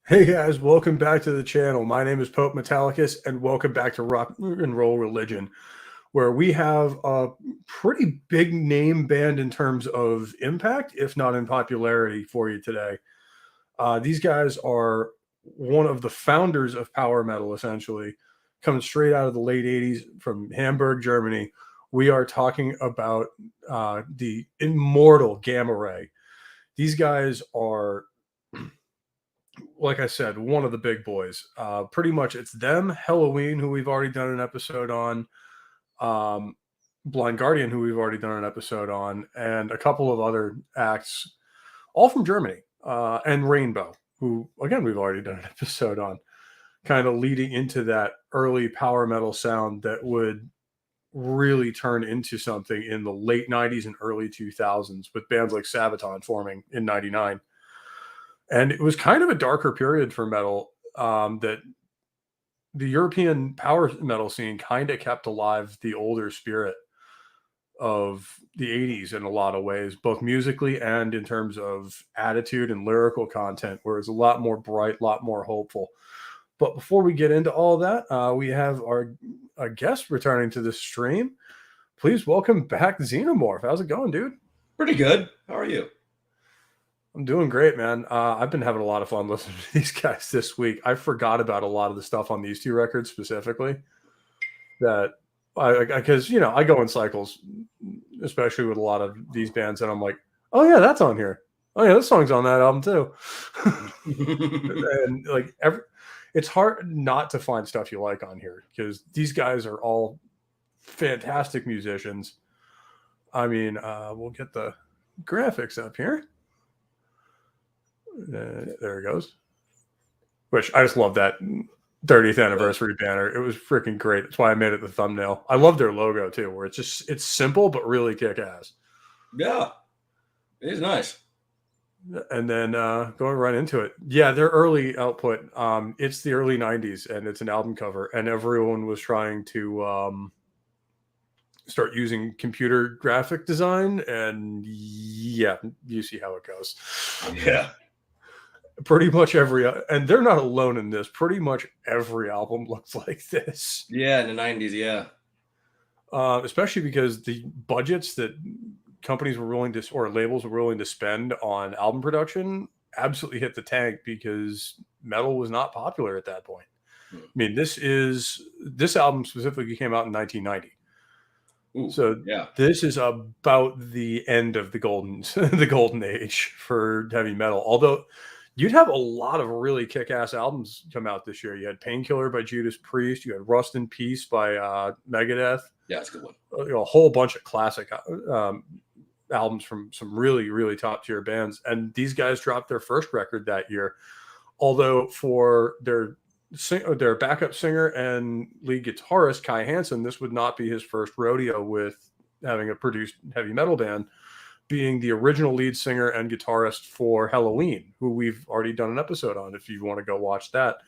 Hey guys, welcome back to the channel. My name is Pope Metallicus, and welcome back to Rock and Roll Religion, where we have a pretty big name band in terms of impact, if not in popularity, for you today. These guys are one of the founders of power metal, essentially, coming straight out of the late 80s from Hamburg, Germany. We are talking about the immortal Gamma Ray. These guys are, like I said, one of the big boys. Pretty much it's them, Halloween, who we've already done an episode on, um, Blind Guardian, who we've already done an episode on, and a couple of other acts, all from Germany, and Rainbow, who, again, we've already done an episode on, kind of leading into that early power metal sound that would really turn into something in the late 90s and early 2000s with bands like Sabaton forming in 99. And it was kind of a darker period for metal, that the European power metal scene kind of kept alive the older spirit of the 80s in a lot of ways, both musically and in terms of attitude and lyrical content, where it's a lot more bright, a lot more hopeful. But before we get into all that, we have our a guest returning to the stream. Please welcome back Xenomorph. How's it going, dude? Pretty good. How are you? I'm doing great, man. I've been having a lot of fun listening to these guys this week. I forgot about a lot of the stuff on these two records specifically. That because I go in cycles, especially with a lot of these bands, and I'm like, oh yeah, that's on here. Oh yeah, this song's on that album too. And it's hard not to find stuff you like on here because these guys are all fantastic musicians. I mean, we'll get the graphics up here. There it goes. Which I just love that 30th anniversary banner. It was freaking great. That's why I made it the thumbnail. I love their logo too, where it's simple but really kick ass. Yeah, it is nice. And then going right into it, yeah, their early output. It's the early '90s, and it's an album cover, and everyone was trying to start using computer graphic design, and yeah, you see how it goes. Yeah. Pretty much and they're not alone in this. Pretty much every album looks like this. Yeah, in the 90s, yeah. Especially because the budgets that companies were willing to, or labels were willing to spend on album production absolutely hit the tank because metal was not popular at that point. I mean, this album specifically came out in 1990. Ooh, So yeah. this is about the end of the golden age for heavy metal. Although you'd have a lot of really kick-ass albums come out this year. You had Painkiller by Judas Priest. You had Rust in Peace by Megadeth. Yeah, it's a good one. A whole bunch of classic albums from some really, really top-tier bands. And these guys dropped their first record that year. Although for their backup singer and lead guitarist, Kai Hansen, this would not be his first rodeo with having a produced heavy metal band, being the original lead singer and guitarist for Halloween, who we've already done an episode on if you want to go watch that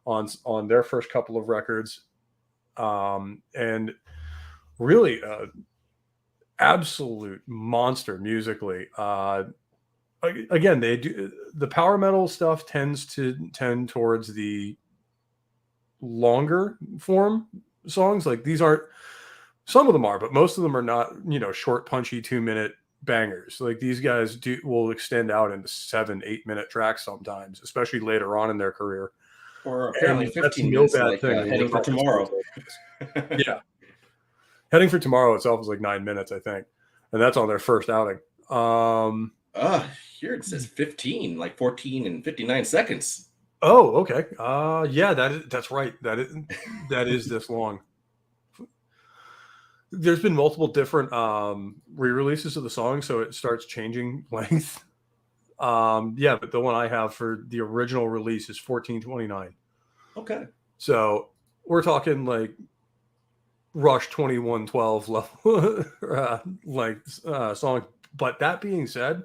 on their first couple of records. And really absolute monster musically. Again, they do the power metal stuff tend towards the longer form songs. Like these aren't, some of them are, but most of them are not, short, punchy 2-minute bangers. Like these guys will extend out into 7-8 minute tracks sometimes, especially later on in their career. Or apparently 15 minutes, like Heading for Tomorrow. Yeah. Heading for Tomorrow itself is like 9 minutes, I think. And that's on their first outing. Here it says 15, like 14 and 59 seconds. Oh, okay. Yeah, that's right. That is this long. There's been multiple different re-releases of the song, so it starts changing length. Yeah, but the one I have for the original release is 14:29. Okay. So we're talking like Rush 21:12 level length song. But that being said,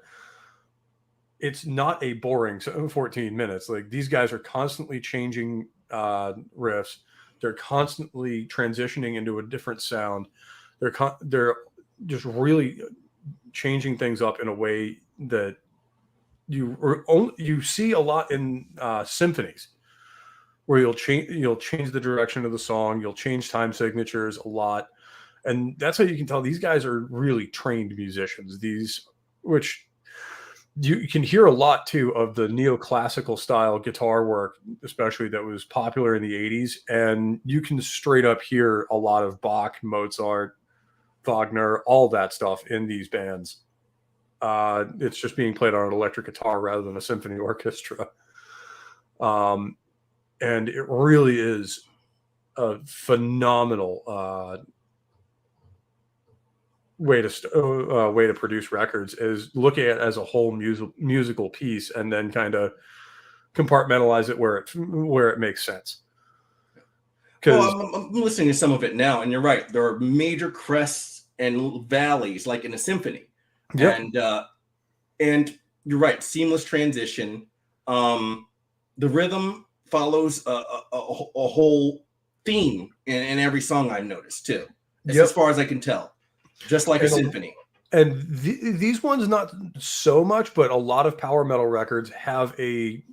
it's not a boring 14 minutes. Like these guys are constantly changing riffs. They're constantly transitioning into a different sound. They're just really changing things up in a way that you see a lot in symphonies where you'll change the direction of the song, you'll change time signatures a lot, and that's how you can tell these guys are really trained musicians. Which you can hear a lot too of the neoclassical style guitar work, especially that was popular in the 80s, and you can straight up hear a lot of Bach, Mozart, Wagner, all that stuff in these bands. It's just being played on an electric guitar rather than a symphony orchestra. And it really is a phenomenal way to produce records, is look at it as a whole musical piece and then kind of compartmentalize it where it makes sense. Well, I'm listening to some of it now, and you're right. There are major crests and valleys, like in a symphony. Yep. And you're right. Seamless transition. The rhythm follows a whole theme in every song I've noticed too, as far as I can tell, just like a symphony. And these ones not so much, but a lot of power metal records have a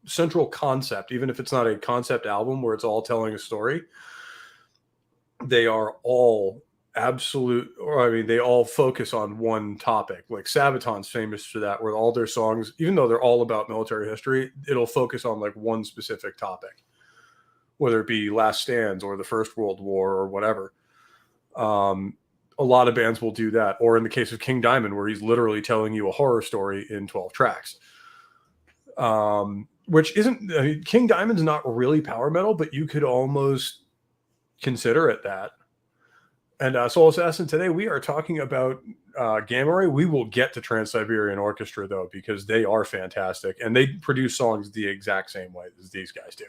central concept, even if it's not a concept album where it's all telling a story. They are all they all focus on one topic. Like Sabaton's famous for that, where all their songs, even though they're all about military history, it'll focus on like one specific topic, whether it be Last Stands or the First World War or whatever. A lot of bands will do that. Or in the case of King Diamond, where he's literally telling you a horror story in 12 tracks. Which isn't, King Diamond's not really power metal, but you could almost consider it that. And Soul Assassin, today we are talking about Gamma Ray. We will get to Trans-Siberian Orchestra, though, because they are fantastic. And they produce songs the exact same way as these guys do.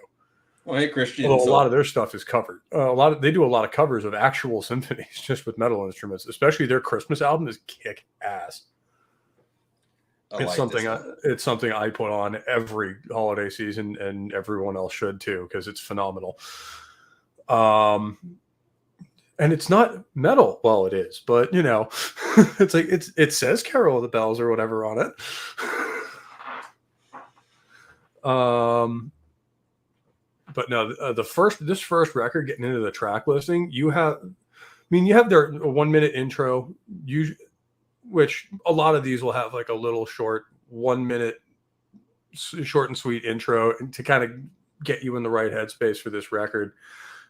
Well, hey, Christian. Although a lot of their stuff is covered. They do a lot of covers of actual symphonies just with metal instruments. Especially their Christmas album is kick ass. It's something I put on every holiday season, and everyone else should too, because it's phenomenal. And it's not metal. Well, it is, but it's like it says Carol of the Bells or whatever on it. But no, this first record, getting into the track listing, you have their 1 minute intro, which a lot of these will have like a little short 1 minute, short and sweet intro to kind of get you in the right headspace for this record.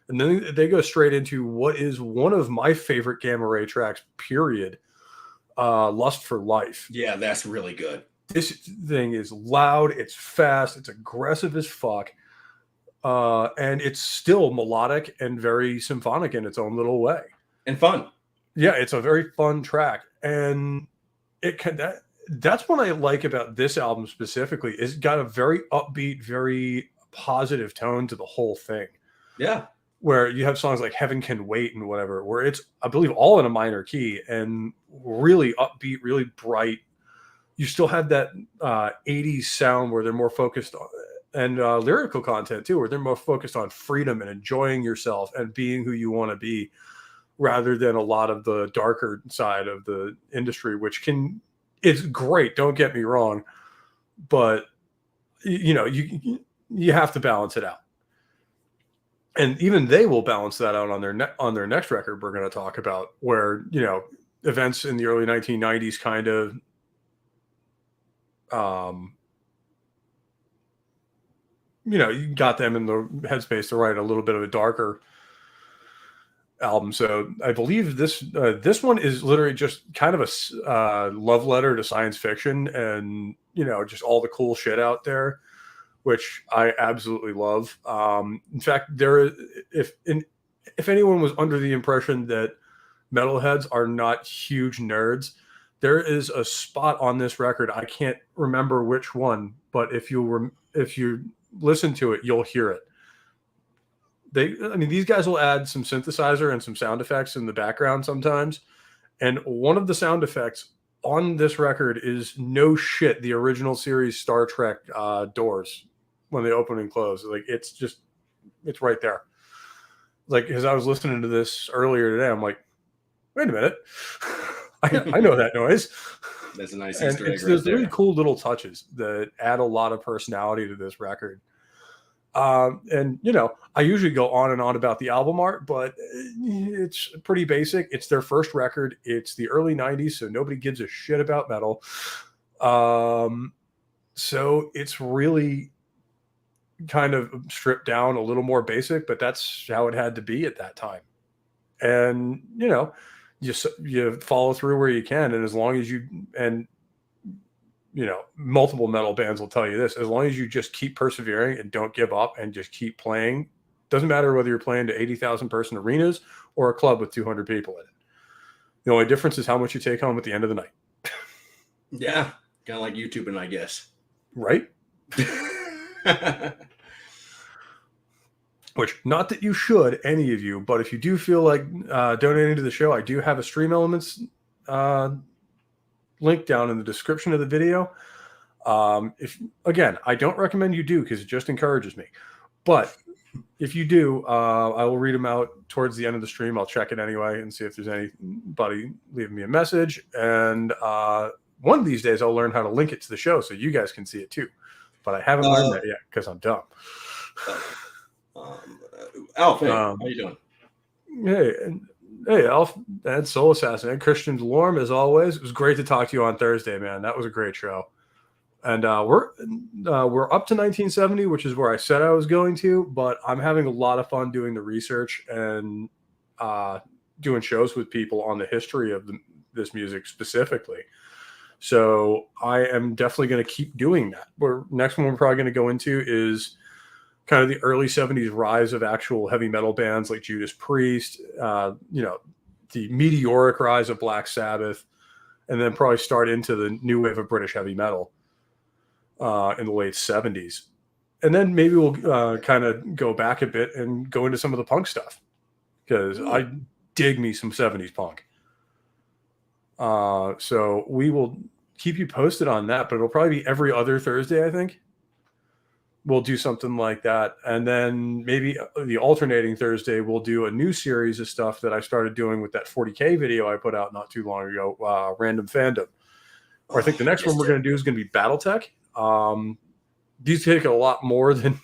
And then they go straight into what is one of my favorite Gamma Ray tracks, period. Lust for Life. Yeah, that's really good. This thing is loud, it's fast, it's aggressive as fuck. And it's still melodic and very symphonic in its own little way. And fun. Yeah, it's a very fun track. And that's what I like about this album specifically. It's got a very upbeat, very positive tone to the whole thing. Yeah. Where you have songs like Heaven Can Wait and whatever, where it's, I believe, all in a minor key and really upbeat, really bright. You still have that 80s sound where they're more focused on, and lyrical content too, where they're more focused on freedom and enjoying yourself and being who you want to be, rather than a lot of the darker side of the industry, which it's great. Don't get me wrong, but you have to balance it out. And even they will balance that out on their next record we're going to talk about, where events in the early 1990s kind of you got them in the headspace to write a little bit of a darker album. So I believe this one is literally just kind of a love letter to science fiction and just all the cool shit out there, which I absolutely love. In fact, if anyone was under the impression that metalheads are not huge nerds, there is a spot on this record, I can't remember which one, but if you listen to it, you'll hear it. These guys will add some synthesizer and some sound effects in the background sometimes, and one of the sound effects on this record is no shit the original series Star Trek doors when they open and close. Like it's right there. Like as I was listening to this earlier today, I'm like, wait a minute, I know that noise. That's a nice And Easter egg it's right those there. really cool little touches that add a lot of personality to this record. And I usually go on and on about the album art, but it's pretty basic. It's their first record. It's the early 90s, so nobody gives a shit about metal. So it's really kind of stripped down, a little more basic, but that's how it had to be at that time. And you follow through where you can, and as long as multiple metal bands will tell you this, as long as you just keep persevering and don't give up and just keep playing, doesn't matter whether you're playing to 80,000 person arenas or a club with 200 people in it. The only difference is how much you take home at the end of the night. Yeah, kind of like YouTubing, I guess. Right? Which, not that you should, any of you, but if you do feel like donating to the show, I do have a Stream Elements link down in the description of the video. I don't recommend you do, because it just encourages me. But if you do, I will read them out towards the end of the stream. I'll check it anyway and see if there's anybody leaving me a message. And one of these days, I'll learn how to link it to the show so you guys can see it too. But I haven't learned that yet because I'm dumb. Alf, hey, how you doing? Hey, Alf, and Soul Assassin, and Christian Delorme, as always. It was great to talk to you on Thursday, man. That was a great show. And we're up to 1970, which is where I said I was going to, but I'm having a lot of fun doing the research and doing shows with people on the history of this music specifically. So I am definitely going to keep doing that. Next one we're probably going to go into is kind of the early 70s rise of actual heavy metal bands like Judas Priest, the meteoric rise of Black Sabbath, and then probably start into the new wave of British heavy metal in the late 70s. And then maybe we'll kind of go back a bit and go into some of the punk stuff, because I dig me some 70s punk. So we will keep you posted on that, but it'll probably be every other Thursday, I think. We'll do something like that. And then maybe the alternating Thursday, we'll do a new series of stuff that I started doing with that 40K video I put out not too long ago, Random Fandom. Or I think the next one we're going to do is going to be Battletech. These take a lot more than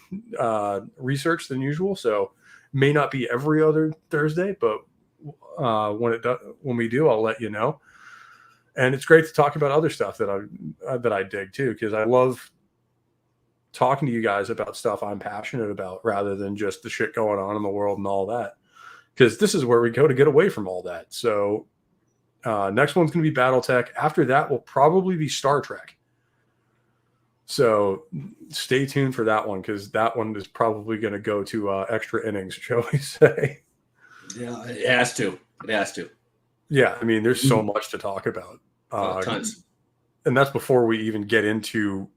research than usual, so may not be every other Thursday, but when we do, I'll let you know. And it's great to talk about other stuff that I dig too, because I love talking to you guys about stuff I'm passionate about rather than just the shit going on in the world and all that, because this is where we go to get away from all that. So next one's going to be Battletech. After that will probably be Star Trek. So stay tuned for that one, because that one is probably going to go to extra innings, shall we say. Yeah, it has to. Yeah, I mean, there's so much to talk about. Tons. And that's before we even get into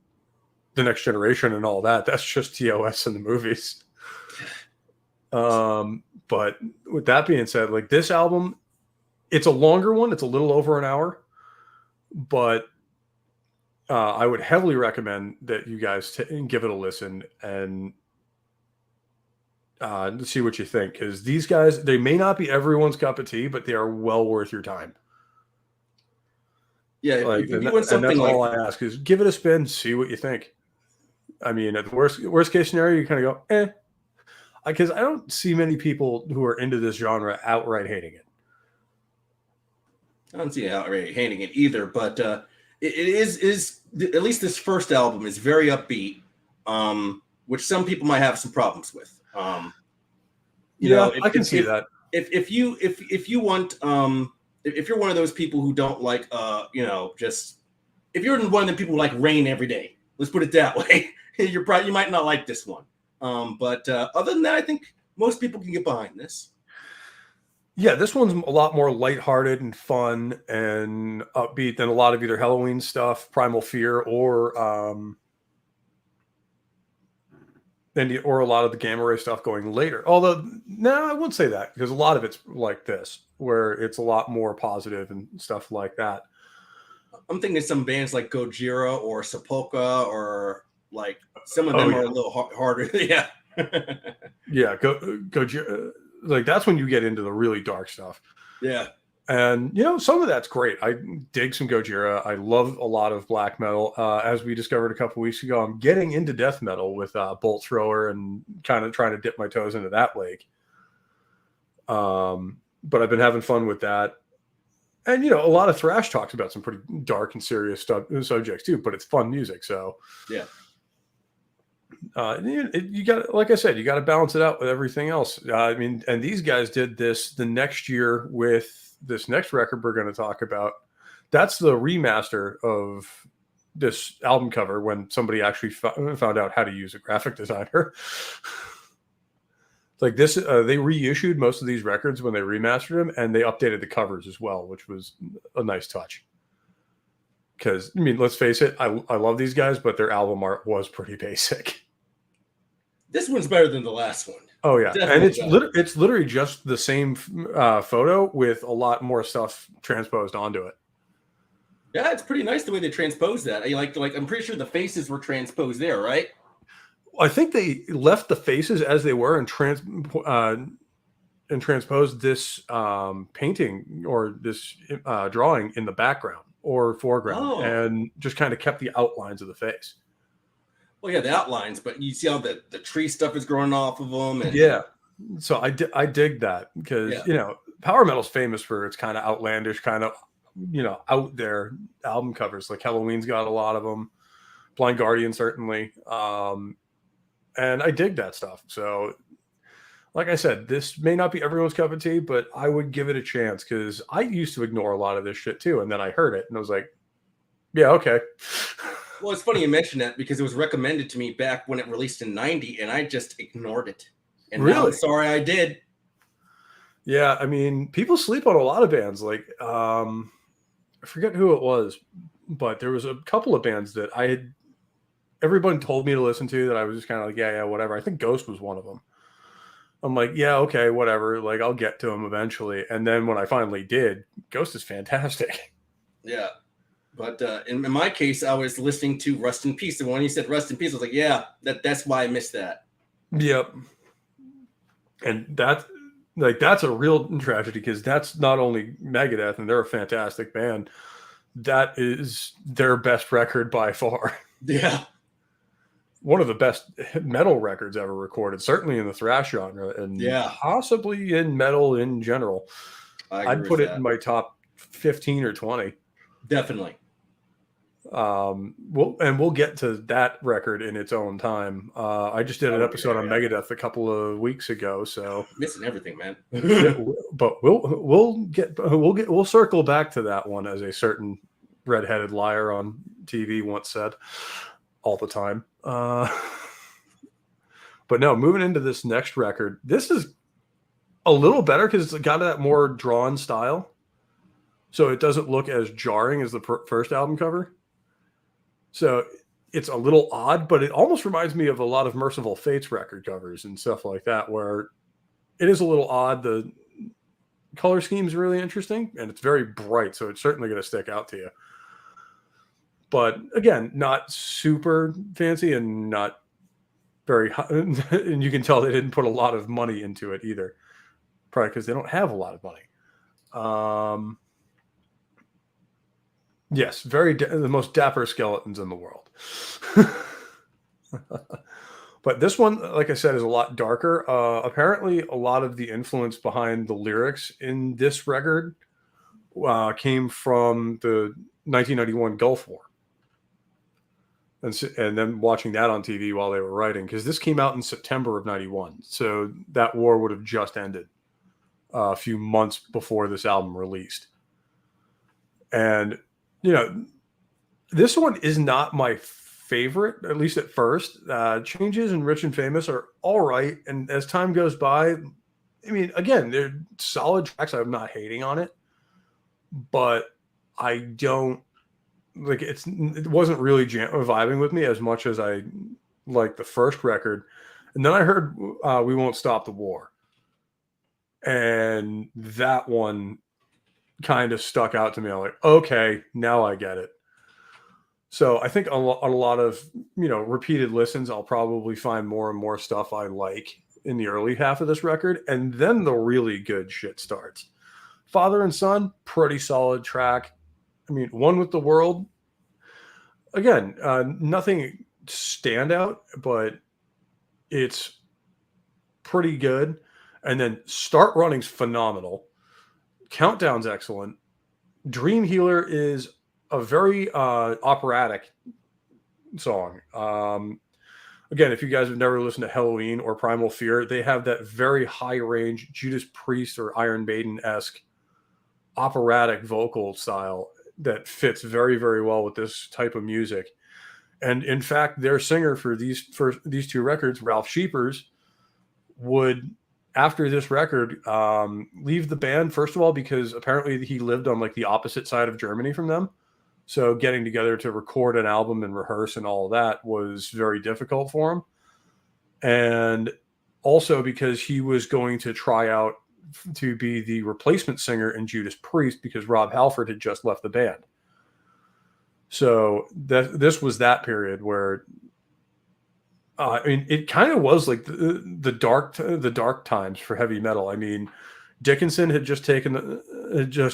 the Next Generation and all that. That's just TOS in the movies. But with that being said, like, this album, it's a longer one. It's a little over an hour, but I would heavily recommend that you guys give it a listen and see what you think, because these guys, they may not be everyone's cup of tea, but they are well worth your time. Yeah, if you want something, and that's all I ask is give it a spin, see what you think. I mean, at the worst case scenario, you kind of go, because I don't see many people who are into this genre outright hating it. I don't see outright hating it either, but it is at least this first album is very upbeat, which some people might have some problems with. I can see that. If you want, if you're one of those people who don't like, if you're one of the people who like rain every day, let's put it that way, you might not like this one. But other than that, I think most people can get behind this. Yeah, this one's a lot more lighthearted and fun and upbeat than a lot of either Halloween stuff, Primal Fear, or a lot of the Gamma Ray stuff going later. Although, no, I wouldn't say that, because a lot of it's like this, where it's a lot more positive and stuff like that. I'm thinking some bands like Gojira or Sepulka, or like some of them are a little harder. Yeah. Yeah, Gojira. Like, that's when you get into the really dark stuff. Yeah. And, some of that's great. I dig some Gojira. I love a lot of black metal. As we discovered a couple weeks ago, I'm getting into death metal with Bolt Thrower and kind of trying to dip my toes into that lake. But I've been having fun with that. And, a lot of thrash talks about some pretty dark and serious subjects too, but it's fun music. So, yeah. You got, like I said, you got to balance it out with everything else. And these guys did this the next year with this next record we're going to talk about. That's the remaster of this album cover when somebody actually found out how to use a graphic designer. Like this, they reissued most of these records when they remastered them, and they updated the covers as well, which was a nice touch. Because, let's face it, I love these guys, but their album art was pretty basic. This one's better than the last one. Oh, yeah. Definitely. And it's literally just the same photo with a lot more stuff transposed onto it. Yeah, it's pretty nice the way they transposed that. I'm pretty sure the faces were transposed there, right? I think they left the faces as they were and transposed this painting or this drawing in the background or foreground and just kind of kept the outlines of the face. Well, yeah, the outlines, but you see how the tree stuff is growing off of them. And... yeah. So I dig that because, power metal's famous for its kind of outlandish, kind of, out there album covers. Like Halloween's got a lot of them. Blind Guardian, certainly. And I dig that stuff. So, like I said, this may not be everyone's cup of tea, but I would give it a chance because I used to ignore a lot of this shit too. And then I heard it and I was like, yeah, okay. Well, it's funny you mention that because it was recommended to me back when it released in 90 and I just ignored it. And now I'm sorry I did. Yeah, people sleep on a lot of bands. Like, I forget who it was, but there was a couple of bands that everyone told me to listen to that I was just kind of like, yeah, whatever. I think Ghost was one of them. I'm like, yeah, okay, whatever. Like, I'll get to them eventually. And then when I finally did, Ghost is fantastic. Yeah. But in my case, I was listening to Rust in Peace. And when you said Rust in Peace, I was like, yeah, that's why I missed that. Yep. And that's a real tragedy because that's not only Megadeth, and they're a fantastic band. That is their best record by far. Yeah. One of the best metal records ever recorded, certainly in the thrash genre and possibly in metal in general. I'd put it in my top 15 or 20. Definitely. We'll get to that record in its own time. I just did an episode on Megadeth a couple of weeks ago, so missing everything, man. But we'll circle back to that one, as a certain redheaded liar on TV once said, all the time. But no, moving into this next record, this is a little better because it's got that more drawn style. So it doesn't look as jarring as the first album cover. So it's a little odd, but it almost reminds me of a lot of Merciful Fate's record covers and stuff like that, where it is a little odd. The color scheme is really interesting, and it's very bright, so it's certainly going to stick out to you. But again, not super fancy and not very high. And you can tell they didn't put a lot of money into it either, probably because they don't have a lot of money. Yes, the most dapper skeletons in the world. But this one, like I said, is a lot darker. Apparently, a lot of the influence behind the lyrics in this record came from the 1991 Gulf War. And then watching that on TV while they were writing, because this came out in September of 91. So that war would have just ended a few months before this album released. And this one is not my favorite, at least at first. Changes and Rich and Famous are all right. And as time goes by, again, they're solid tracks. I'm not hating on it, but I don't like it wasn't really vibing with me as much as I liked the first record. And then I heard We Won't Stop the War. And that one kind of stuck out to me. I'm like, okay, now I get it. So I think a lot of, repeated listens, I'll probably find more and more stuff I like in the early half of this record. And then the really good shit starts. Father and Son, pretty solid track. I mean, One with the World, again, nothing standout, but it's pretty good. And then Start Running's phenomenal. Countdown's excellent. Dream Healer is a very operatic song. Again, if you guys have never listened to Halloween or Primal Fear, they have that very high range Judas Priest or Iron Maiden-esque operatic vocal style that fits very, very well with this type of music. And in fact, their singer for these two records, Ralph Sheepers, would, after this record, leave the band, first of all, because apparently he lived on like the opposite side of Germany from them. So getting together to record an album and rehearse and all of that was very difficult for him. And also because he was going to try out to be the replacement singer in Judas Priest because Rob Halford had just left the band. So this was that period where I mean, it kind of was like the dark times for heavy metal. I mean, Dickinson had just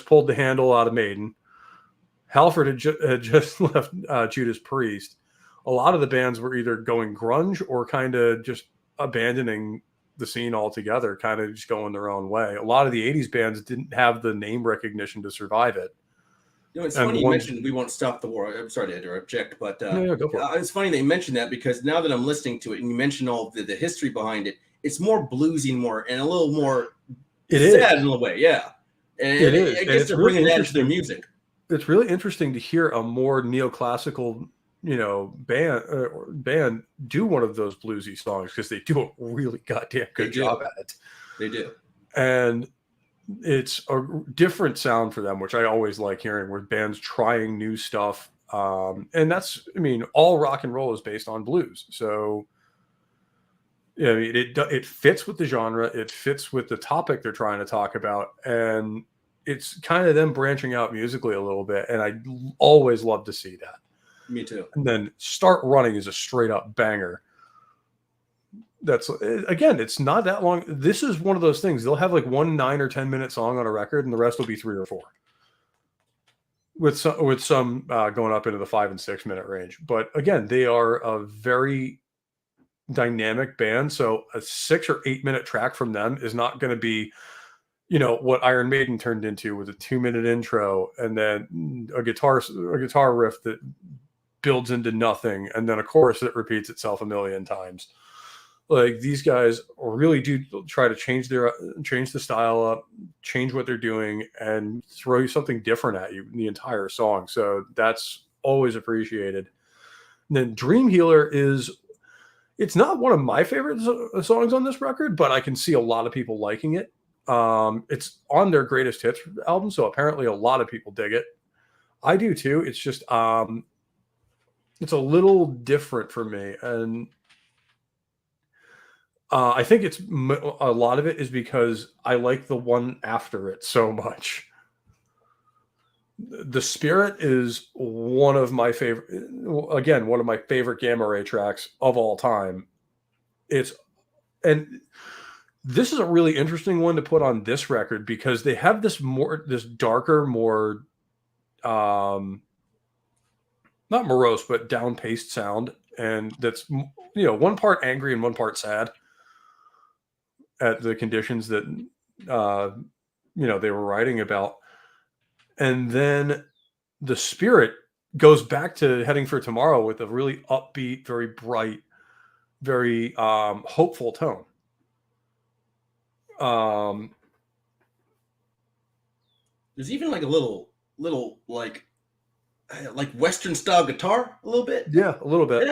pulled the handle out of Maiden. Halford had just left Judas Priest. A lot of the bands were either going grunge or kind of just abandoning the scene altogether, kind of just going their own way. A lot of the 80s bands didn't have the name recognition to survive it. You know, it's funny you mentioned We Won't Stop the War. I'm sorry to interject, but go for it. It's funny that you mentioned that because now that I'm listening to it and you mentioned all the history behind it, it's more bluesy and a little more sad in a way. Yeah. And it is. I guess they're really bringing that into their music. It's really interesting to hear a more neoclassical, band do one of those bluesy songs because they do a really goddamn good job at it. They do. And it's a different sound for them, which I always like hearing, where bands trying new stuff. And that's, I mean, all rock and roll is based on blues. So, yeah, I mean, it fits with the genre. It fits with the topic they're trying to talk about. And it's kind of them branching out musically a little bit. And I always love to see that. Me too. And then Start Running is a straight up banger. That's, again, it's not that long. This is one of those things. They'll have like 1 9 or 10 minute song on a record, and the rest will be 3 or 4, with some going up into the 5 and 6 minute range. But again, they are a very dynamic band. So a 6 or 8 minute track from them is not going to be, what Iron Maiden turned into with a 2 minute intro and then a guitar riff that builds into nothing, and then a chorus that repeats itself a million times. Like, these guys really do try to change the style up, change what they're doing, and throw you something different at you in the entire song. So that's always appreciated. And then Dream Healer it's not one of my favorite songs on this record, but I can see a lot of people liking it. It's on their greatest hits album, so apparently a lot of people dig it. I do too. It's just it's a little different for me, and I think a lot of it is because I like the one after it so much. The Spirit is one of my favorite gamma ray tracks of all time. And this is a really interesting one to put on this record because they have this darker, more not morose, but down-paced sound, and that's, one part angry and one part sad at the conditions that they were writing about. And then the Spirit goes back to Heading for Tomorrow with a really upbeat, very bright, very hopeful tone. There's even like a little like Western style guitar a little bit. Yeah, a little bit.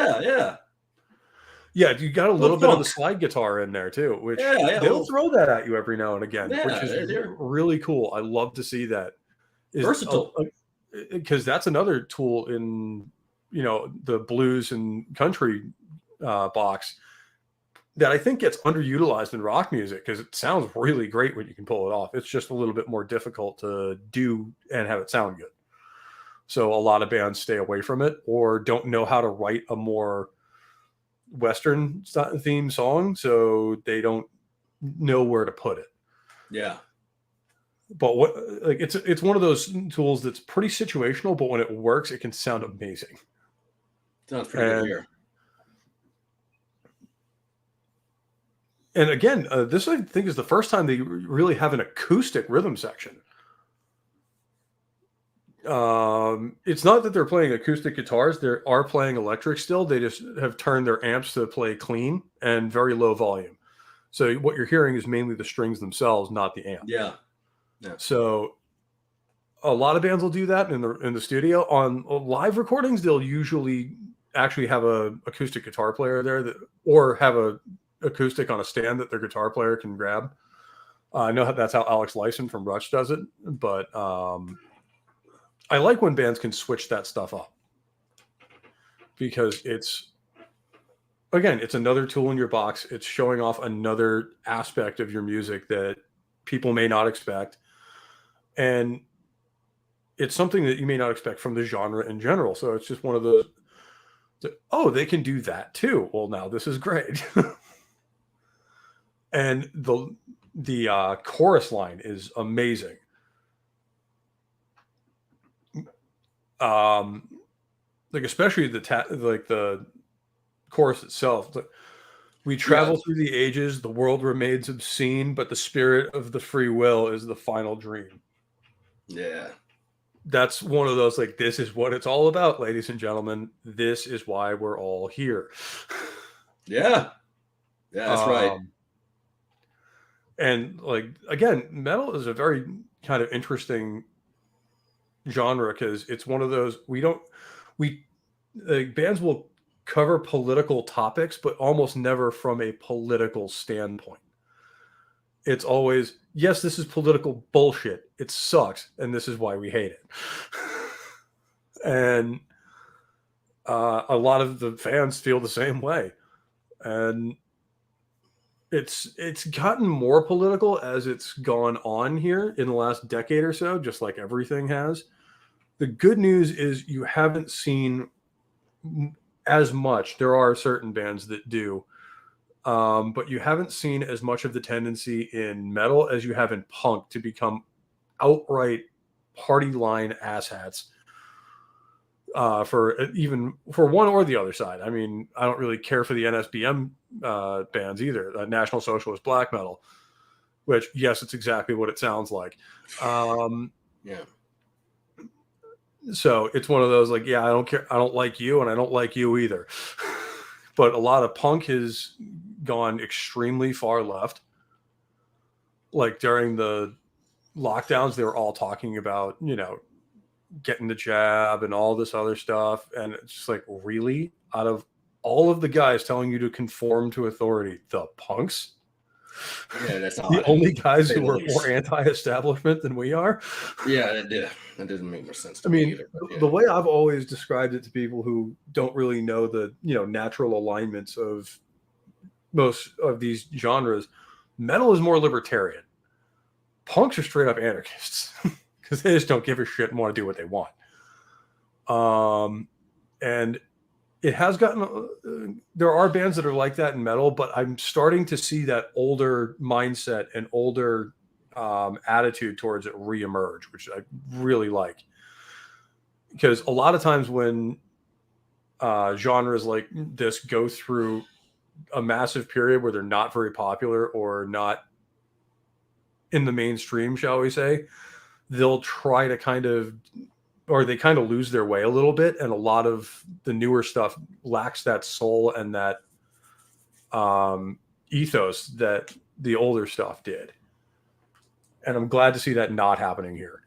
Yeah, you got a little bit of the slide guitar in there too, which they'll throw that at you every now and again, which is really cool. I love to see that. Versatile. Because that's another tool in the blues and country box that I think gets underutilized in rock music because it sounds really great when you can pull it off. It's just a little bit more difficult to do and have it sound good. So a lot of bands stay away from it or don't know how to write a more Western theme song, so they don't know where to put it. Yeah. But it's one of those tools that's pretty situational, but when it works, it can sound amazing. Sounds pretty good here. And again, this I think is the first time they really have an acoustic rhythm section. It's not that they're playing acoustic guitars; they are playing electric still. They just have turned their amps to play clean and very low volume. So what you're hearing is mainly the strings themselves, not the amp. Yeah. So a lot of bands will do that in the studio. On live recordings, they'll usually actually have a acoustic guitar player there, or have a acoustic on a stand that their guitar player can grab. I know that's how Alex Lyson from Rush does it, but I like when bands can switch that stuff up, because it's another tool in your box. It's showing off another aspect of your music that people may not expect, and it's something that you may not expect from the genre in general. So it's just one of those, they can do that too. Well, now this is great. And the chorus line is amazing. Especially the chorus itself. We travel through the ages, the world remains obscene, but the spirit of the free will is the final dream. Yeah. That's one of those, this is what it's all about, ladies and gentlemen. This is why we're all here. Yeah. Yeah, that's right. And again, metal is a very kind of interesting genre, because it's one of those, bands will cover political topics, but almost never from a political standpoint. It's always, yes, this is political bullshit. It sucks, and this is why we hate it. And a lot of the fans feel the same way. And it's gotten more political as it's gone on here in the last decade or so, just like everything has. The good news is you haven't seen as much. There are certain bands that do, but you haven't seen as much of the tendency in metal as you have in punk to become outright party line asshats, for one or the other side. I mean, I don't really care for the NSBM bands either, National Socialist Black Metal, which, yes, it's exactly what it sounds like. Yeah. So it's one of those, I don't care. I don't like you, and I don't like you either. But a lot of punk has gone extremely far left. During the lockdowns, they were all talking about, getting the jab and all this other stuff. And it's just really, out of all of the guys telling you to conform to authority, the punks? Yeah, that's the only guys who are more anti-establishment than we are. Yeah, that doesn't make more sense to me either. Yeah. The way I've always described it to people who don't really know the natural alignments of most of these genres, metal is more libertarian. Punks are straight up anarchists, because they just don't give a shit and want to do what they want. And it has gotten, there are bands that are like that in metal, but I'm starting to see that older mindset and older attitude towards it reemerge, which I really like. Because a lot of times when genres like this go through a massive period where they're not very popular or not in the mainstream, shall we say, they'll try to they kind of lose their way a little bit, and a lot of the newer stuff lacks that soul and that ethos that the older stuff did. And I'm glad to see that not happening here,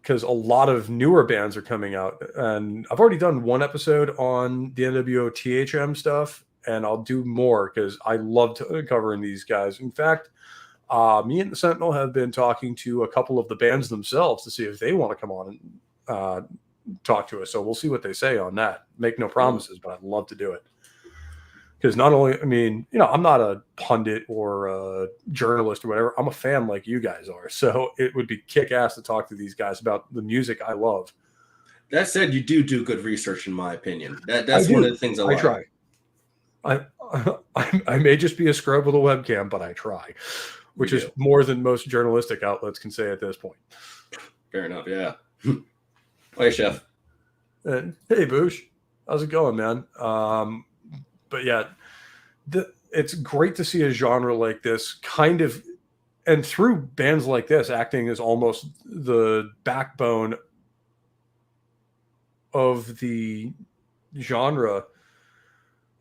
because a lot of newer bands are coming out, and I've already done one episode on the NWO THM stuff, and I'll do more because I love covering these guys. In fact, me and the Sentinel have been talking to a couple of the bands themselves to see if they want to come on and talk to us. So we'll see what they say on that. Make no promises, but I'd love to do it. Because not only, I'm not a pundit or a journalist or whatever. I'm a fan like you guys are. So it would be kick-ass to talk to these guys about the music I love. That said, you do good research, in my opinion. That's one of the things I like. Try. I may just be a scrub with a webcam, but I try. which is more than most journalistic outlets can say at this point. Fair enough, yeah. Hey, Chef. And, hey, Boosh. How's it going, man? But yeah, it's great to see a genre like this kind of, and through bands like this, acting as almost the backbone of the genre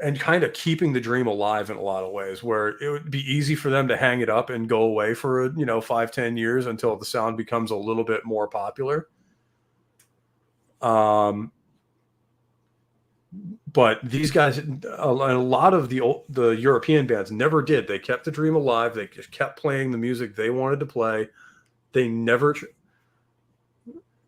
and kind of keeping the dream alive in a lot of ways, where it would be easy for them to hang it up and go away for 5-10 years until the sound becomes a little bit more popular. But these guys, a lot of the European bands never did. They kept the dream alive. They just kept playing the music they wanted to play. They never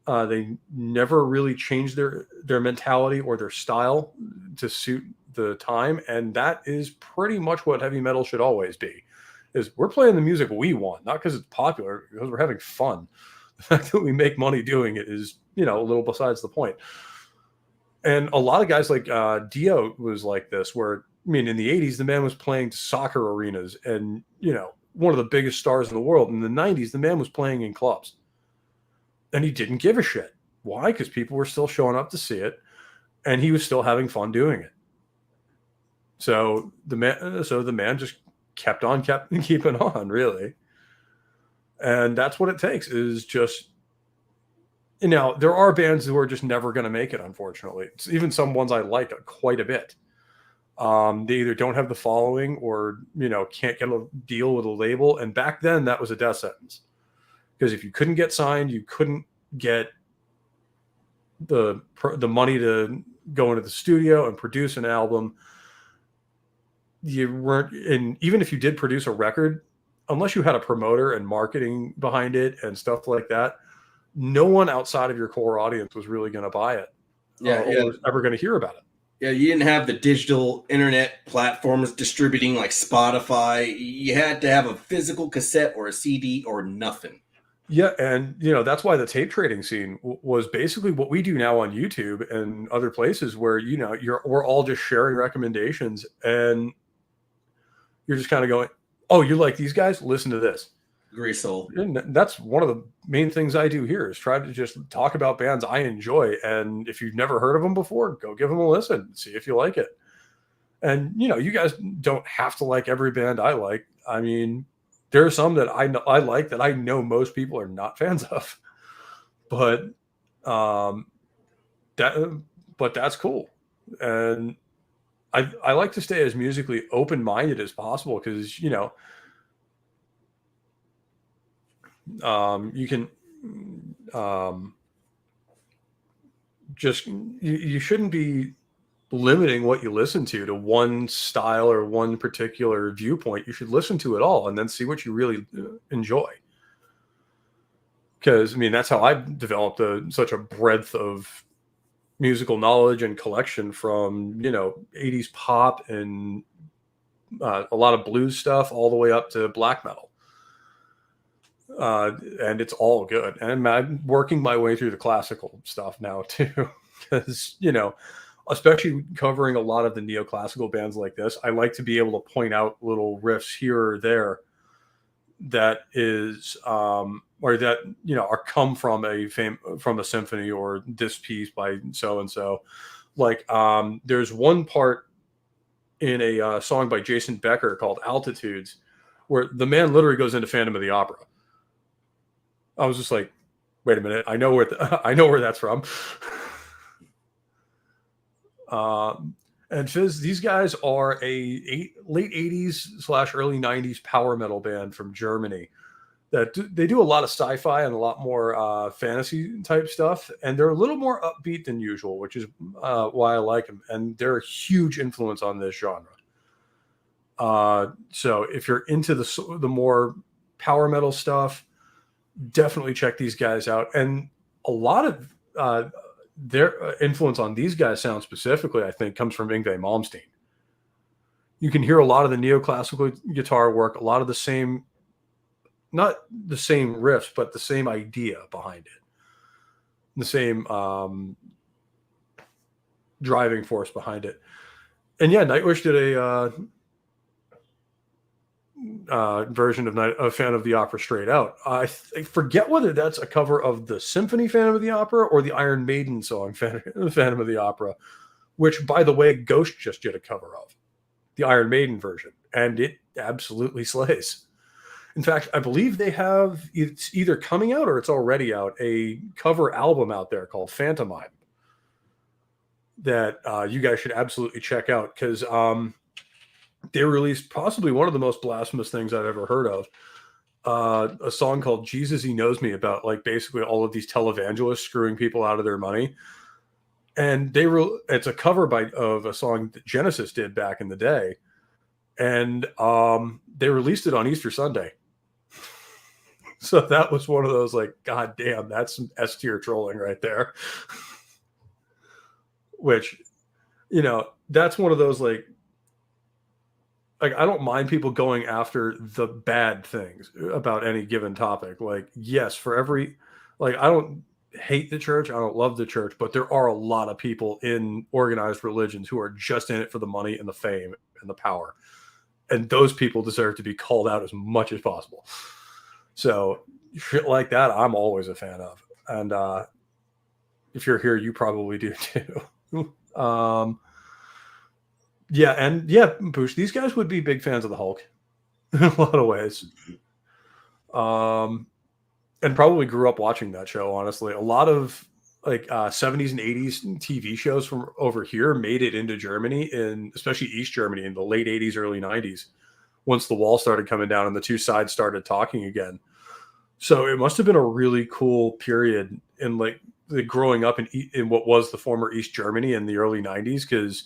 really changed their mentality or their style to suit the time, and that is pretty much what heavy metal should always be. Is we're playing the music we want, not because it's popular, because we're having fun. The fact that we make money doing it is, a little besides the point. And a lot of guys like Dio was like this, where, in the 80s, the man was playing soccer arenas and, one of the biggest stars in the world. In the 90s, the man was playing in clubs. And he didn't give a shit. Why? Because people were still showing up to see it, and he was still having fun doing it. So the man just kept keeping on, really. And that's what it takes, is just, there are bands who are just never going to make it, unfortunately. It's even some ones I like quite a bit. They either don't have the following or, can't get a deal with a label. And back then that was a death sentence, because if you couldn't get signed, you couldn't get the money to go into the studio and produce an album. You weren't, and even if you did produce a record, unless you had a promoter and marketing behind it and stuff like that, no one outside of your core audience was really going to buy it. Or was ever going to hear about it. Yeah, you didn't have the digital internet platforms distributing like Spotify. You had to have a physical cassette or a CD or nothing. Yeah, and that's why the tape trading scene was basically what we do now on YouTube and other places, where we're all just sharing recommendations, and you're just kind of going, "Oh, you like these guys? Listen to this." Grease soul. And that's one of the main things I do here, is try to just talk about bands I enjoy, and if you've never heard of them before, go give them a listen, see if you like it. And you guys don't have to like every band I like. There are some that I like that I know most people are not fans of, but that's cool. And I like to stay as musically open-minded as possible, because you can you shouldn't be limiting what you listen to one style or one particular viewpoint. You should listen to it all and then see what you really enjoy. Because that's how I've developed such a breadth of musical knowledge and collection, from 80s pop and a lot of blues stuff all the way up to black metal. And it's all good. And I'm working my way through the classical stuff now too, because especially covering a lot of the neoclassical bands like this, I like to be able to point out little riffs here or there that is or that are come from a symphony, or this piece by so and so. Like there's one part in a song by Jason Becker called Altitudes, where the man literally goes into Phantom of the Opera. I was just like, wait a minute, I know where that's from. And Fizz, these guys are a late 80s / early 90s power metal band from Germany that they do a lot of sci-fi and a lot more fantasy type stuff, and they're a little more upbeat than usual, which is why I like them, and they're a huge influence on this genre. So if you're into the more power metal stuff, definitely check these guys out. And a lot of their influence on these guys' sound specifically, I think, comes from Yngwie Malmsteen. You can hear a lot of the neoclassical guitar work, a lot of the same, not the same riffs, but the same idea behind it, the same driving force behind it. And yeah, Nightwish did version of Phantom of the Opera straight out. I forget whether that's a cover of the Symphony Phantom of the Opera or the Iron Maiden song Phantom of the Opera, which, by the way, Ghost just did a cover of, the Iron Maiden version, and it absolutely slays. In fact, I believe they have, it's either coming out or it's already out, a cover album out there called Phantomime that you guys should absolutely check out, because they released possibly one of the most blasphemous things I've ever heard of. A song called Jesus, He Knows Me, about like basically all of these televangelists screwing people out of their money. And it's a cover of a song that Genesis did back in the day. And they released it on Easter Sunday. So that was one of those like, God damn, that's some S tier trolling right there. Which, you know, that's one of those like I don't mind people going after the bad things about any given topic. Like, yes, for every, like, I don't hate the church, I don't love the church, but there are a lot of people in organized religions who are just in it for the money and the fame and the power. And those people deserve to be called out as much as possible. So shit like that, I'm always a fan of. And if you're here, you probably do too. Yeah, and yeah, Poosh, these guys would be big fans of the Hulk in a lot of ways. And probably grew up watching that show, honestly. A lot of like 70s and 80s TV shows from over here made it into Germany, in especially East Germany in the late 80s, early 90s, once the wall started coming down and the two sides started talking again. So it must have been a really cool period in like the growing up in what was the former East Germany in the early 90s, because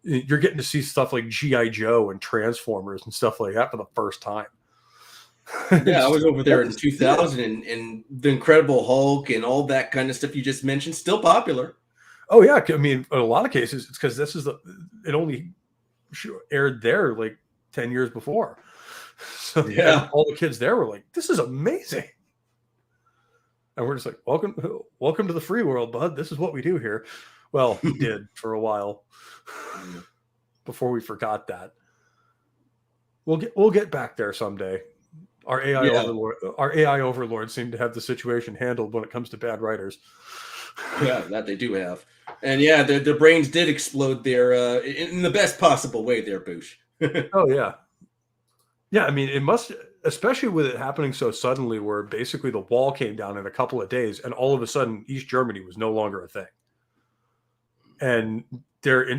you're getting to see stuff like G.I. Joe and Transformers and stuff like that for the first time. Yeah, I was over there in 2000, and the Incredible Hulk and all that kind of stuff you just mentioned, still popular. Oh yeah, I mean, in a lot of cases, it's because it only aired there like 10 years before. So yeah, all the kids there were like, "This is amazing," and we're just like, "Welcome to the free world, bud. This is what we do here." Well, we did for a while before we forgot that. We'll get back there someday. Our AI overlords seem to have the situation handled when it comes to bad writers. Yeah, that they do have. And yeah, their brains did explode there in the best possible way there, Boosh. Oh, yeah. Yeah, I mean, it must, especially with it happening so suddenly, where basically the wall came down in a couple of days, and all of a sudden East Germany was no longer a thing. And they're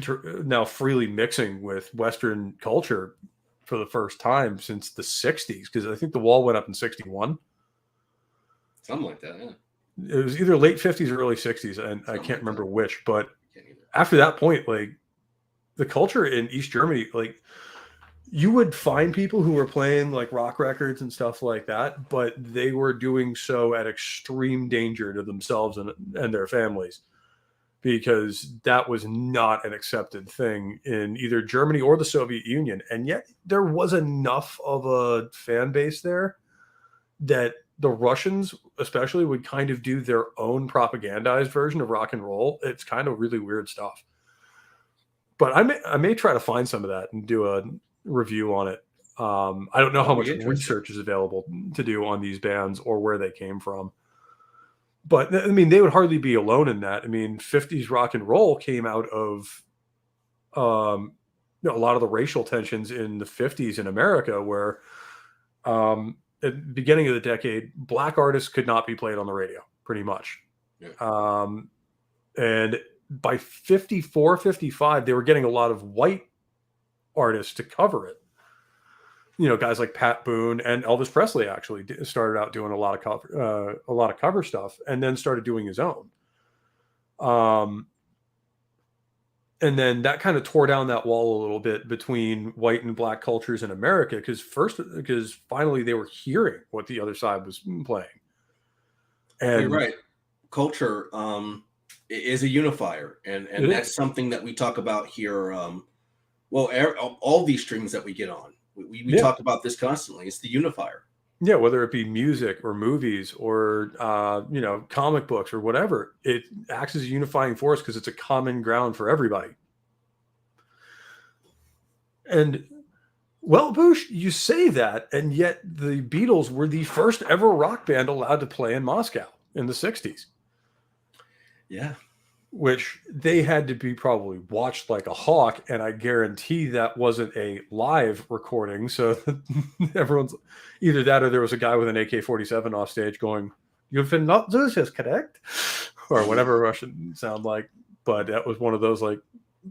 now freely mixing with Western culture for the first time since the 60s, because I think the wall went up in 61. Something like that, yeah. It was either late 50s or early 60s, and I can't remember which. But after that point, like, the culture in East Germany, like, you would find people who were playing like rock records and stuff like that, but they were doing so at extreme danger to themselves and their families, because that was not an accepted thing in either Germany or the Soviet Union. And yet there was enough of a fan base there that the Russians especially would kind of do their own propagandized version of rock and roll. It's kind of really weird stuff. But I may try to find some of that and do a review on it. I don't know how much research is available to do on these bands or where they came from. But I mean, they would hardly be alone in that. I mean, 50s rock and roll came out of a lot of the racial tensions in the 50s in America, where at the beginning of the decade, black artists could not be played on the radio, pretty much. Yeah. And by 54, 55, they were getting a lot of white artists to cover it. You know, guys like Pat Boone and Elvis Presley actually started out doing a lot of cover stuff, and then started doing his own. And then that kind of tore down that wall a little bit between white and black cultures in America, because finally they were hearing what the other side was playing. And you're right. Culture is a unifier, and that's something that we talk about here. All these streams that we get on. We talk about this constantly. It's the unifier. Yeah, whether it be music or movies or comic books or whatever, it acts as a unifying force because it's a common ground for everybody. And Well, Boosh, you say that, and yet the Beatles were the first ever rock band allowed to play in Moscow in the 60s. Yeah. Which they had to be probably watched like a hawk, and I guarantee that wasn't a live recording. So everyone's either that or there was a guy with an AK-47 off stage going, "You've been not this is correct," or whatever Russian sound like. But that was one of those like,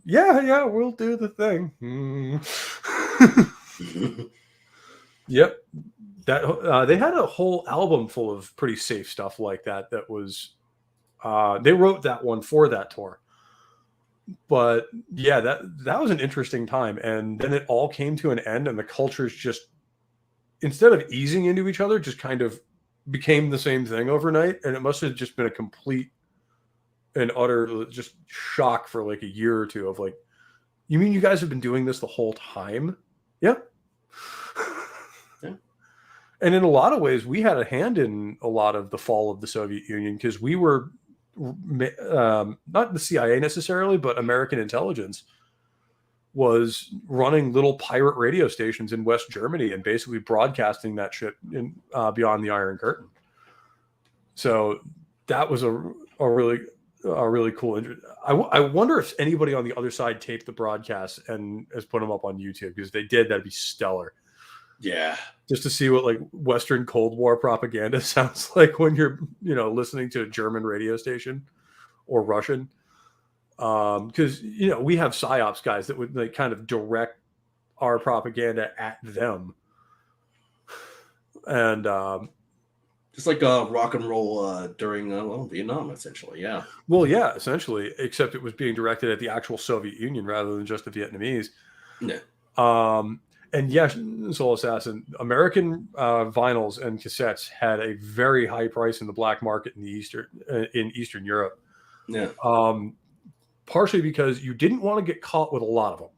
yeah, we'll do the thing. Yep, that they had a whole album full of pretty safe stuff like that. That was. They wrote that one for that tour, but yeah, that was an interesting time, and then it all came to an end, and the cultures just, instead of easing into each other, just kind of became the same thing overnight, and it must have just been a complete and utter just shock for like a year or two of like, you mean you guys have been doing this the whole time? Yeah. And in a lot of ways, we had a hand in a lot of the fall of the Soviet Union because we were not the CIA necessarily, but American intelligence was running little pirate radio stations in West Germany and basically broadcasting that shit in beyond the Iron Curtain. So that was a really cool. I wonder if anybody on the other side taped the broadcasts and has put them up on YouTube, because if they did, that'd be stellar. Yeah. Just to see what like Western Cold War propaganda sounds like when you're, listening to a German radio station or Russian. Because, we have PSYOPs guys that would like kind of direct our propaganda at them. And just like rock and roll during Vietnam, essentially. Yeah. Well, yeah, essentially, except it was being directed at the actual Soviet Union rather than just the Vietnamese. Yeah. And yes, Soul Assassin, American vinyls and cassettes had a very high price in the black market in Eastern Europe. Yeah. Partially because you didn't want to get caught with a lot of them.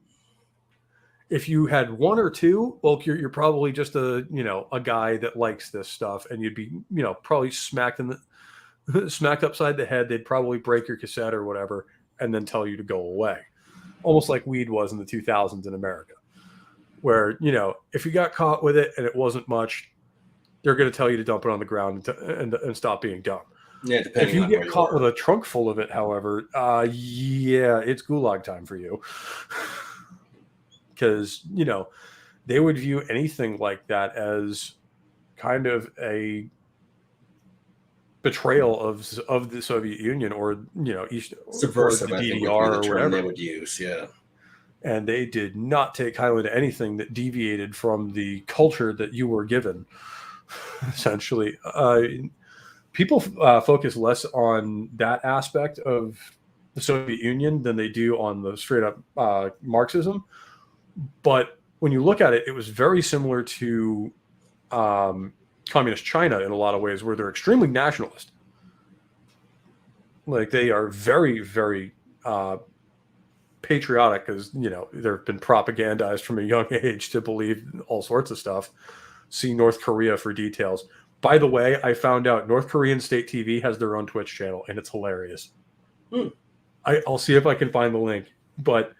If you had one or two, well, you're probably just a guy that likes this stuff, and you'd be probably smacked upside the head. They'd probably break your cassette or whatever, and then tell you to go away, almost like weed was in the 2000s in America. Where, if you got caught with it and it wasn't much, they're going to tell you to dump it on the ground and stop being dumb. Yeah, if you get caught with a trunk full of it, however, it's gulag time for you. Because, they would view anything like that as kind of a betrayal of the Soviet Union or, subversive, or the DDR or whatever they would use, yeah. And they did not take kindly to anything that deviated from the culture that you were given. Essentially, people focus less on that aspect of the Soviet Union than they do on the straight up Marxism. But when you look at it, it was very similar to communist China in a lot of ways, where they're extremely nationalist. Like they are very, very patriotic, because they've been propagandized from a young age to believe all sorts of stuff. See North Korea for details. By the way, I found out North Korean state TV has their own Twitch channel, and it's hilarious. I'll see if I can find the link, but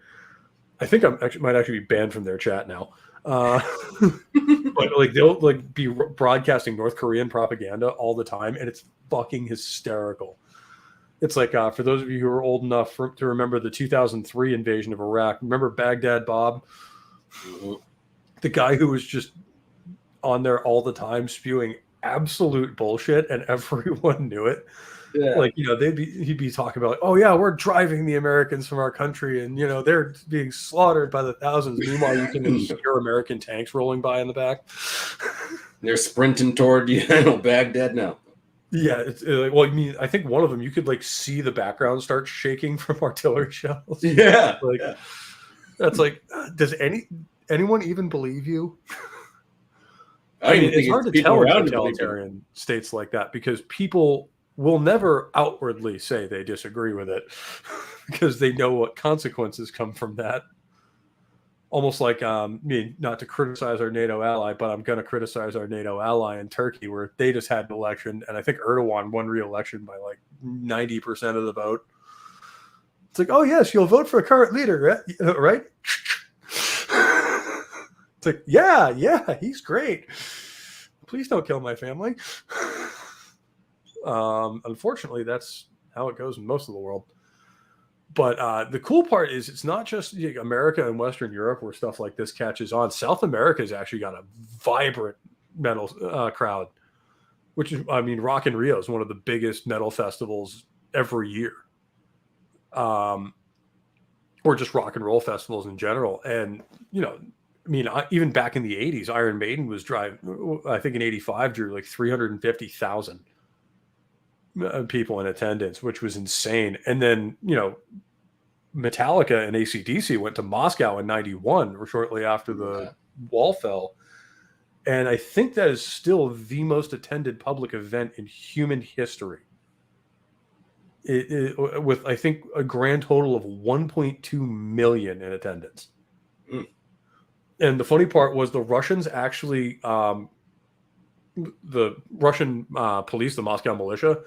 I think might actually be banned from their chat now. But like they'll like be broadcasting North Korean propaganda all the time, and it's fucking hysterical. It's like, for those of you who are old enough to remember the 2003 invasion of Iraq, remember Baghdad Bob? Mm-hmm. The guy who was just on there all the time spewing absolute bullshit, and everyone knew it. Yeah. Like, he'd be talking about, like, oh yeah, we're driving the Americans from our country, and they're being slaughtered by the thousands. Meanwhile, you can hear American tanks rolling by in the back. They're sprinting toward Baghdad now. Yeah, it's well, I mean, I think one of them you could like see the background start shaking from artillery shells. Yeah, like that's like, does anyone even believe you? I mean, it's hard to tell in totalitarian states like that, because people will never outwardly say they disagree with it because they know what consequences come from that. Almost like, not to criticize our NATO ally, but I'm going to criticize our NATO ally in Turkey, where they just had an election, and I think Erdogan won re-election by like 90% of the vote. It's like, oh yes, you'll vote for a current leader, right? It's like, yeah, he's great. Please don't kill my family. Unfortunately, that's how it goes in most of the world. But the cool part is it's not just America and Western Europe where stuff like this catches on. South America has actually got a vibrant metal crowd, which is, I mean, Rock in Rio is one of the biggest metal festivals every year. Or just rock and roll festivals in general. And, I mean, even back in the 80s, Iron Maiden was driving, I think in 85, drew like 350,000 people in attendance, which was insane. And then, Metallica and AC/DC went to Moscow in 91 or shortly after the wall fell. And I think that is still the most attended public event in human history. With, I think, a grand total of 1.2 million in attendance. Mm. And the funny part was the Russians actually, the Russian police, the Moscow militia,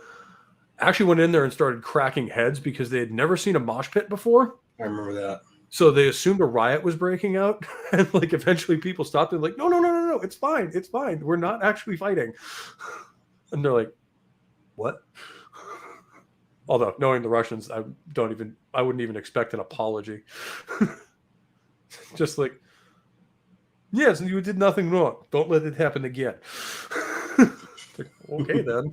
actually went in there and started cracking heads because they had never seen a mosh pit before. I remember that. So they assumed a riot was breaking out. And like eventually people stopped and like, no, it's fine. It's fine. We're not actually fighting. And they're like, what? Although knowing the Russians, I wouldn't even expect an apology. Just like, yes, you did nothing wrong. Don't let it happen again. Like, okay, then.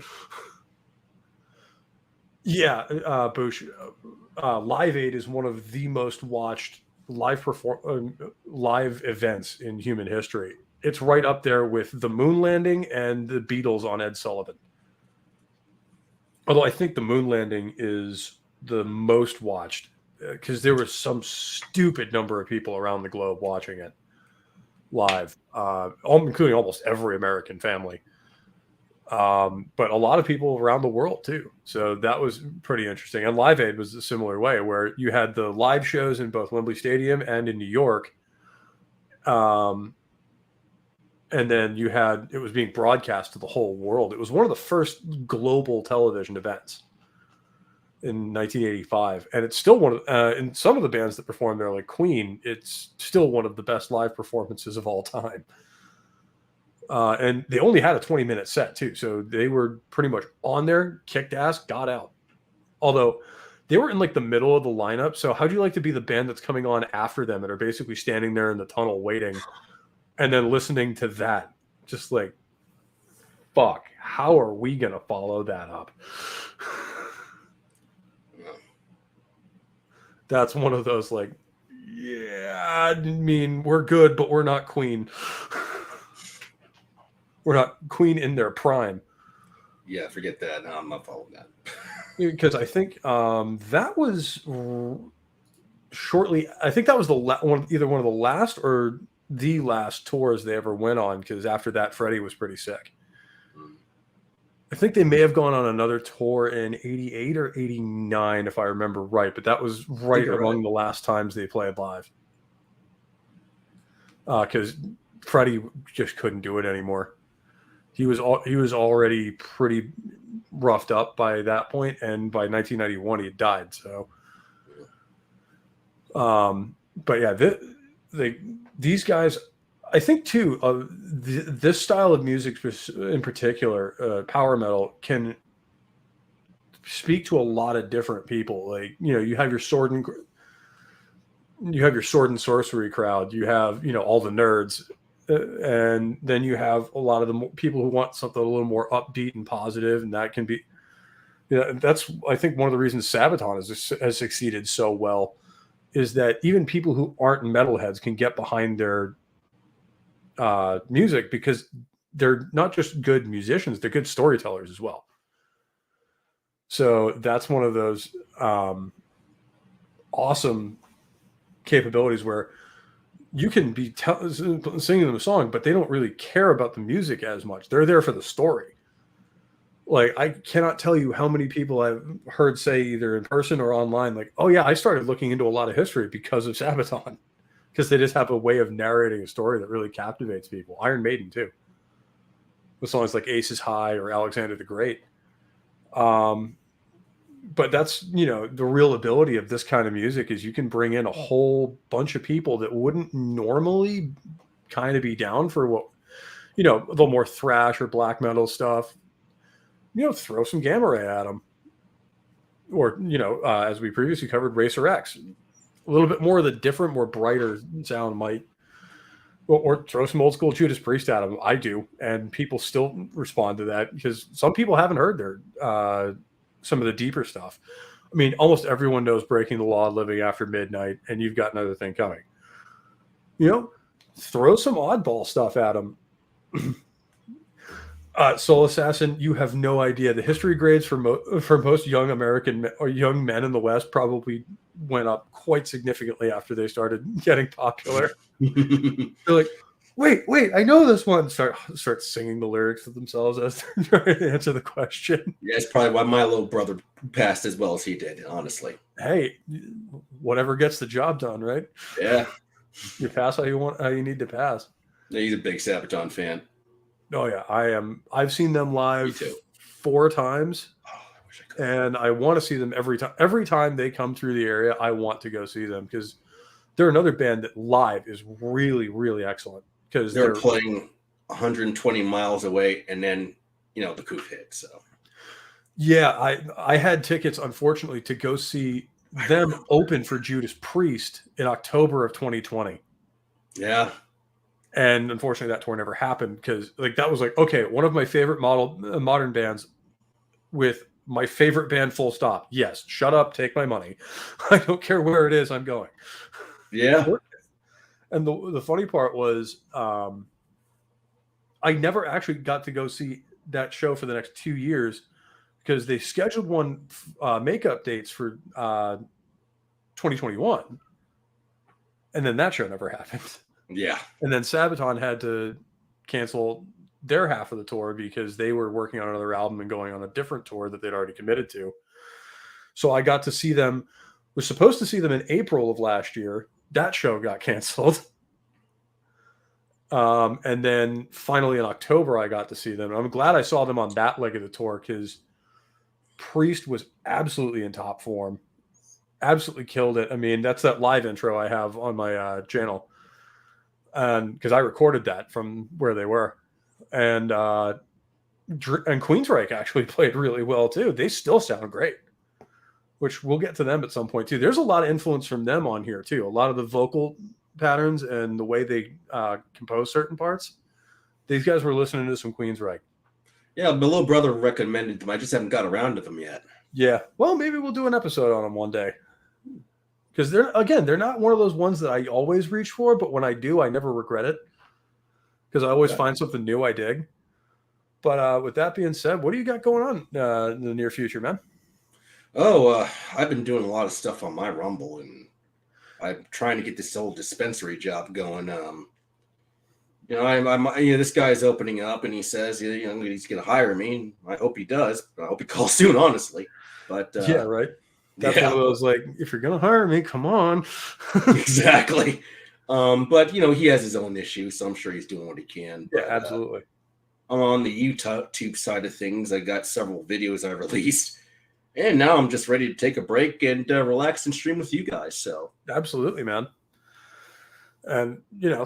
Yeah, Bush. Live Aid is one of the most watched live events in human history. It's right up there with the moon landing and the Beatles on Ed Sullivan. Although I think the moon landing is the most watched because there was some stupid number of people around the globe watching it live, including almost every American family. But a lot of people around the world too. So that was pretty interesting. And Live Aid was a similar way where you had the live shows in both Wembley Stadium and in New York. And then it was being broadcast to the whole world. It was one of the first global television events in 1985. And it's still one of, in some of the bands that performed there, like Queen, it's still one of the best live performances of all time. And they only had a 20-minute set too. So they were pretty much on there, kicked ass, got out. Although they were in like the middle of the lineup. So how'd you like to be the band that's coming on after them and are basically standing there in the tunnel waiting and then listening to that? Just like, fuck, how are we going to follow that up? That's one of those like, yeah, I mean, we're good, but we're not Queen. We're not Queen in their prime. Yeah, forget that. No, I'm not following that. Because I think that was shortly. I think that was either one of the last or the last tours they ever went on. Because after that, Freddie was pretty sick. I think they may have gone on another tour in '88 or '89, if I remember right. But that was right among the last times they played live. Because Freddie just couldn't do it anymore. He was already pretty roughed up by that point, and by 1991 he had died. So, but yeah, these guys, I think too, this style of music in particular, power metal, can speak to a lot of different people. Like, you have your sword and sorcery crowd. You have all the nerds. And then you have a lot of the people who want something a little more upbeat and positive, and that can be, that's, I think, one of the reasons Sabaton has succeeded so well is that even people who aren't metalheads can get behind their music because they're not just good musicians, they're good storytellers as well. So that's one of those awesome capabilities where you can be singing them a song, but they don't really care about the music as much. They're there for the story. Like, I cannot tell you how many people I've heard say either in person or online, like, oh yeah, I started looking into a lot of history because of Sabaton, because they just have a way of narrating a story that really captivates people. Iron Maiden too, with songs like Ace is High or Alexander the Great. But that's, the real ability of this kind of music is you can bring in a whole bunch of people that wouldn't normally kind of be down for what, you know, a little more thrash or black metal stuff, you know, throw some gamma ray at them. Or, you know, as we previously covered, Racer X. A little bit more of the different, more brighter sound might, or throw some old school Judas Priest at them. I do, and people still respond to that because some people haven't heard their some of the deeper stuff. I mean, almost everyone knows Breaking the Law, Living After Midnight, and You've Got Another Thing Coming. You know, throw some oddball stuff at them. Soul Assassin, you have no idea. The history grades for most young American or young men in the West probably went up quite significantly after they started getting popular. They're like, wait, I know this one. Start singing the lyrics to themselves as they're trying to answer the question. Yeah, it's probably why my little brother passed as well as he did, honestly. Hey, whatever gets the job done, right? Yeah. You pass how you need to pass. Yeah, he's a big Sabaton fan. Oh yeah, I am. I've seen them live 4 times. Oh, I wish I could. And I want to see them every time. Every time they come through the area, I want to go see them because they're another band that live is really, really excellent. Because they're playing 120 miles away, and then the coup hit. So yeah, I had tickets, unfortunately, to go see them open for Judas Priest in October of 2020. Yeah. And unfortunately, that tour never happened because that was okay, one of my favorite modern bands with my favorite band, full stop. Yes, shut up, take my money. I don't care where it is, I'm going. Yeah. And the funny part was I never actually got to go see that show for the next 2 years because they scheduled one makeup dates for 2021. And then that show never happened. Yeah. And then Sabaton had to cancel their half of the tour because they were working on another album and going on a different tour that they'd already committed to. So I got to see them, was supposed to see them in April of last year. That show got canceled. And then finally in October, I got to see them. I'm glad I saw them on that leg of the tour because Priest was absolutely in top form. Absolutely killed it. I mean, that's that live intro I have on my channel. Because I recorded that from where they were. And Queensryche actually played really well too. They still sound great, which we'll get to them at some point too. There's a lot of influence from them on here too. A lot of the vocal patterns and the way they compose certain parts. These guys were listening to some Queensryche. Yeah, my little brother recommended them. I just haven't got around to them yet. Yeah. Well, maybe we'll do an episode on them one day. Because they're not one of those ones that I always reach for, but when I do, I never regret it. Because I always find something new I dig. But with that being said, what do you got going on in the near future, man? Oh, I've been doing a lot of stuff on my Rumble, and I'm trying to get this old dispensary job going. This guy's opening up, and he says, he's going to hire me. I hope he does. I hope he calls soon, honestly. But yeah, right. That's one of those if you're going to hire me, come on. Exactly. But he has his own issues, so I'm sure he's doing what he can. Yeah, absolutely. I'm on the YouTube side of things. I got several videos I released, and now I'm just ready to take a break and relax and stream with you guys. So absolutely, man. And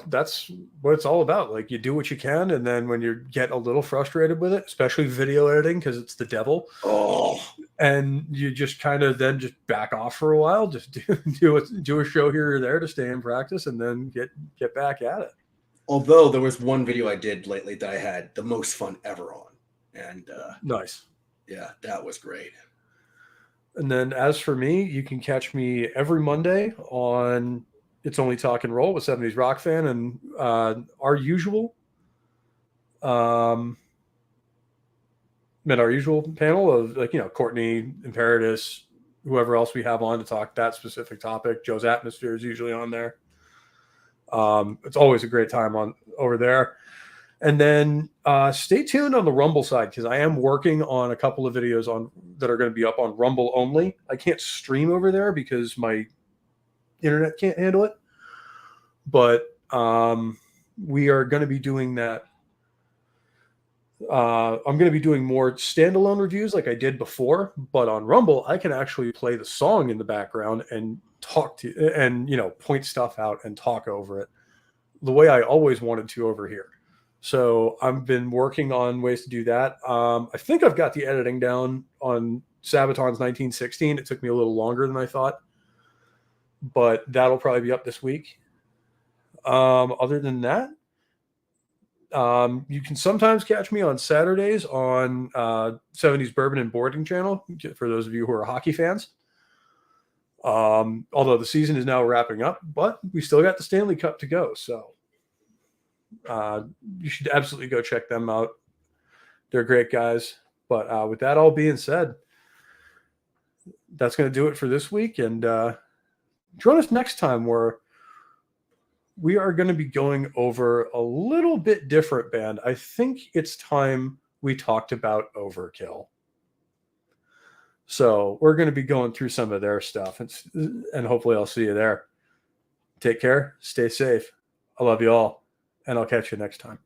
that's what it's all about. You do what you can, and then when you get a little frustrated with it, especially video editing, because it's the devil. Oh. And you just kind of then just back off for a while, just do a show here or there to stay in practice, and then get back at it. Although there was one video I did lately that I had the most fun ever on, and nice. Yeah, that was great. And then as for me, you can catch me every Monday on It's Only Talk and Roll with 70s Rock Fan and our usual panel of Courtney, Imperatus, whoever else we have on to talk that specific topic. Joe's Atmosphere is usually on there. It's always a great time over there. And then stay tuned on the Rumble side because I am working on a couple of videos that are going to be up on Rumble only. I can't stream over there because my internet can't handle it. But we are going to be doing that. I'm going to be doing more standalone reviews like I did before, but on Rumble, I can actually play the song in the background and talk to and point stuff out and talk over it the way I always wanted to over here. So I've been working on ways to do that. I think I've got the editing down on Sabaton's 1916. It took me a little longer than I thought, but that'll probably be up this week. Other than that, you can sometimes catch me on Saturdays on 70s Bourbon and Boarding channel for those of you who are hockey fans. Although the season is now wrapping up, but we still got the Stanley Cup to go. So you should absolutely go check them out. They're great guys. But with that all being said, that's going to do it for this week. And join us next time where we are going to be going over a little bit different band. I think it's time we talked about Overkill. So we're going to be going through some of their stuff, and hopefully I'll see you there. Take care. Stay safe. I love you all, and I'll catch you next time.